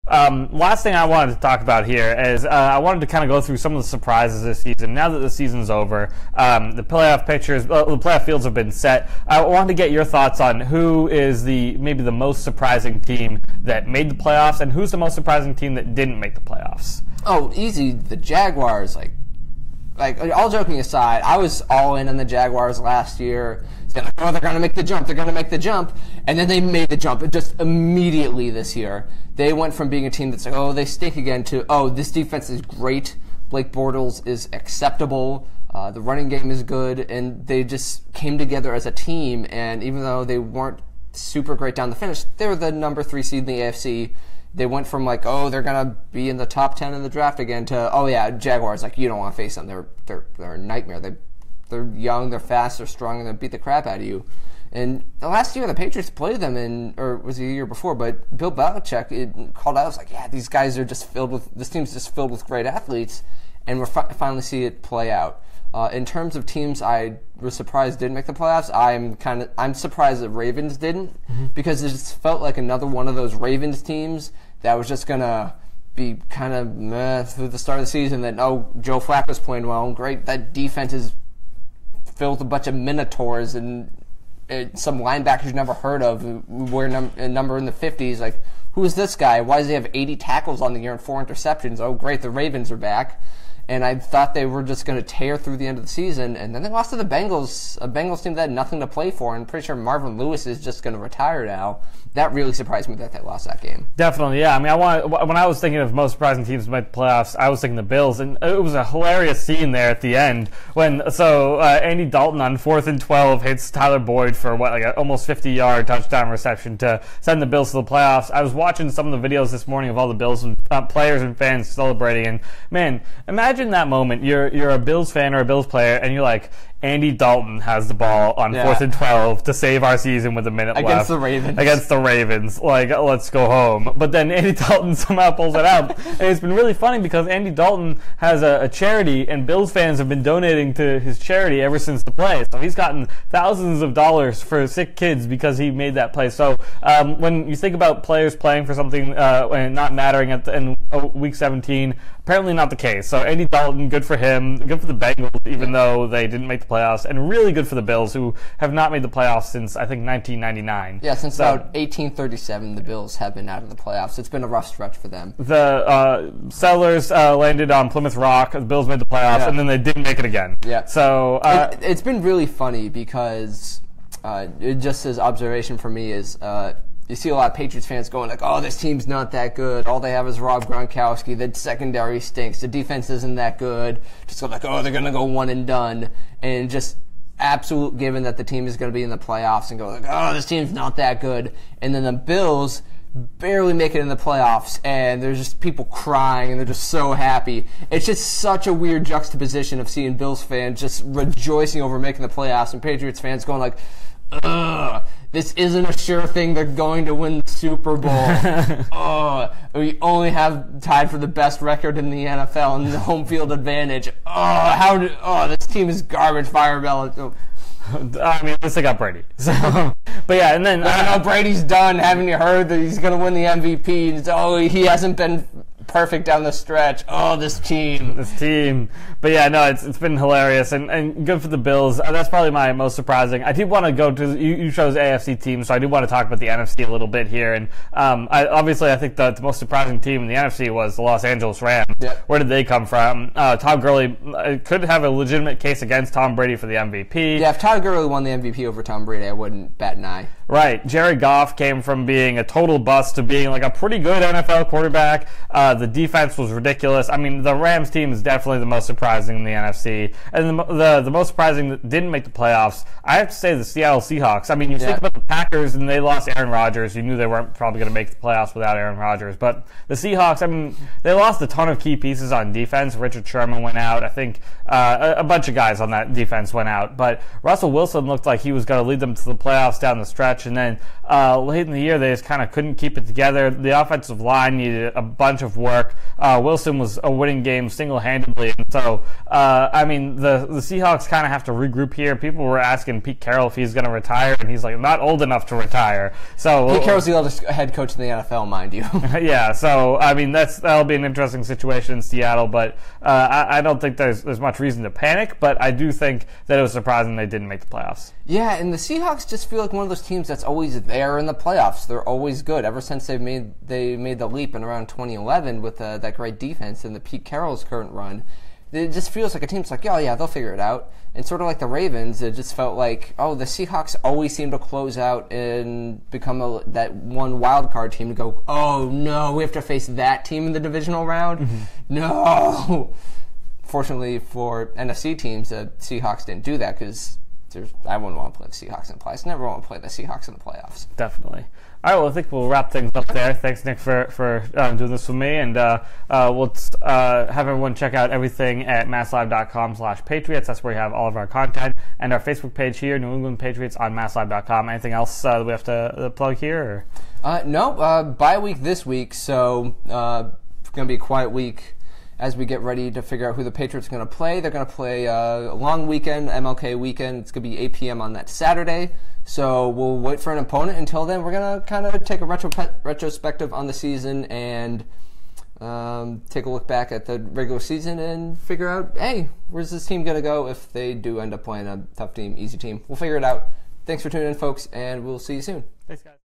Last thing I wanted to talk about here is I wanted to kind of go through some of the surprises this season. Now that the season's over, the playoff pictures, the playoff fields have been set. I wanted to get your thoughts on who is maybe the most surprising team that made the playoffs, and who's the most surprising team that didn't make the playoffs. Oh, easy. The Jaguars. Like all joking aside, I was all in on the Jaguars last year. Like, oh, they're going to make the jump. They're going to make the jump. And then they made the jump just immediately this year. They went from being a team that's like, oh, they stink again, to, oh, this defense is great. Blake Bortles is acceptable. The running game is good. And they just came together as a team. And even though they weren't super great down the finish, they were the number 3 seed in the AFC. They went from like, oh, they're going to be in the top 10 in the draft again, to, oh, yeah, Jaguars, like, you don't want to face them. They're a nightmare. They're young, they're fast, they're strong, and they'll beat the crap out of you. And the last year the Patriots played them, or was it the year before, but Bill Belichick called out, I was like, yeah, these guys are just this team's just filled with great athletes, and we're finally see it play out. In terms of teams I was surprised didn't make the playoffs, I'm surprised the Ravens didn't, because it just felt like another one of those Ravens teams that was just going to be kind of meh through the start of the season. That, oh, Joe Flacco's playing well, great, that defense is filled with a bunch of minotaurs and some linebackers you've never heard of who wear a number in the 50s. Like, who is this guy? Why does he have 80 tackles on the year and 4 interceptions? Oh, great, the Ravens are back. And I thought they were just going to tear through the end of the season, and then they lost to the Bengals, a Bengals team that had nothing to play for, and I'm pretty sure Marvin Lewis is just going to retire now. That really surprised me that they lost that game. Definitely, yeah. I mean, when I was thinking of most surprising teams to make the playoffs, I was thinking the Bills, and it was a hilarious scene there at the end when Andy Dalton on 4th and 12 hits Tyler Boyd for an almost 50-yard touchdown reception to send the Bills to the playoffs. I was watching some of the videos this morning of all the Bills players and fans celebrating, and man, imagine that moment. You're a Bills fan or a Bills player, and you're like, Andy Dalton has the ball on 4th and 12 to save our season with a minute left. Against the Ravens. Like, let's go home. But then Andy Dalton somehow pulls it out. And it's been really funny because Andy Dalton has a charity, and Bills fans have been donating to his charity ever since the play. So he's gotten thousands of dollars for sick kids because he made that play. So when you think about players playing for something and not mattering in Week 17, apparently not the case. So Andy Dalton, good for him. Good for the Bengals, even though they didn't make the playoffs, and really good for the Bills, who have not made the playoffs since, I think, 1999. Yeah, since about 1837, the Bills have been out of the playoffs. It's been a rough stretch for them. The Settlers landed on Plymouth Rock. The Bills made the playoffs, and then they didn't make it again. Yeah. So it's been really funny because just as observation for me is you see a lot of Patriots fans going like, oh, this team's not that good. All they have is Rob Gronkowski. The secondary stinks. The defense isn't that good. Just go like, oh, they're going to go one and done. And just absolute given that the team is going to be in the playoffs and go like, oh, this team's not that good. And then the Bills barely make it in the playoffs, and there's just people crying, and they're just so happy. It's just such a weird juxtaposition of seeing Bills fans just rejoicing over making the playoffs and Patriots fans going like, ugh, this isn't a sure thing. They're going to win the Super Bowl. We only have tied for the best record in the NFL and the home field advantage. This team is garbage. Fire Bell. I mean, at least they got Brady. So, but yeah, and then I know Brady's done. Haven't you heard that he's going to win the MVP? Oh, he hasn't been perfect down the stretch. Oh, this team. But yeah, no, it's been hilarious and good for the Bills. That's probably my most surprising. I did want to go to, you chose AFC teams, so I do want to talk about the NFC a little bit here. And I think the most surprising team in the NFC was the Los Angeles Rams. Yep. Where did they come from? Todd Gurley could have a legitimate case against Tom Brady for the MVP. Yeah, if Todd Gurley won the MVP over Tom Brady, I wouldn't bat an eye. Right. Jared Goff came from being a total bust to being like a pretty good NFL quarterback. The defense was ridiculous. I mean, the Rams team is definitely the most surprising in the NFC. And the most surprising that didn't make the playoffs, I have to say the Seattle Seahawks. I mean, you think about the Packers and they lost Aaron Rodgers. You knew they weren't probably going to make the playoffs without Aaron Rodgers. But the Seahawks, I mean, they lost a ton of key pieces on defense. Richard Sherman went out. I think a bunch of guys on that defense went out. But Russell Wilson looked like he was going to lead them to the playoffs down the stretch. stretch, and then late in the year they just kind of couldn't keep it together. The offensive line needed a bunch of work. Wilson was a winning game single-handedly, and so I mean the Seahawks kind of have to regroup here. People were asking Pete Carroll if he's going to retire, and he's like, not old enough to retire. So Pete Carroll's the oldest head coach in the NFL, mind you. Yeah, so I mean that'll be an interesting situation in Seattle, but I don't think there's much reason to panic. But I do think that it was surprising they didn't make the playoffs. Yeah, and the Seahawks just feel like one of those teams that's always there in the playoffs. They're always good ever since they made the leap in around 2011 with that great defense and the Pete Carroll's current run. It just feels like a team's like, oh yeah, they'll figure it out. And sort of like the Ravens, it just felt like, oh, the Seahawks always seem to close out and become that one wild card team to go, oh no, we have to face that team in the divisional round? Mm-hmm. No! Fortunately for NFC teams, the Seahawks didn't do that because I wouldn't want to play the Seahawks in the playoffs. Never want to play the Seahawks in the playoffs. Definitely. All right, well, I think we'll wrap things up there. Thanks, Nick, for doing this with me. And we'll have everyone check out everything at masslive.com/patriots. That's where we have all of our content. And our Facebook page here, New England Patriots on masslive.com. Anything else that we have to plug here? No, bye week this week, so it's going to be a quiet week as we get ready to figure out who the Patriots are going to play. They're going to play a long weekend, MLK weekend. It's going to be 8 p.m. on that Saturday. So we'll wait for an opponent. Until then, we're going to kind of take a retrospective on the season and take a look back at the regular season and figure out, hey, where's this team going to go if they do end up playing a tough team, easy team. We'll figure it out. Thanks for tuning in, folks, and we'll see you soon. Thanks, guys.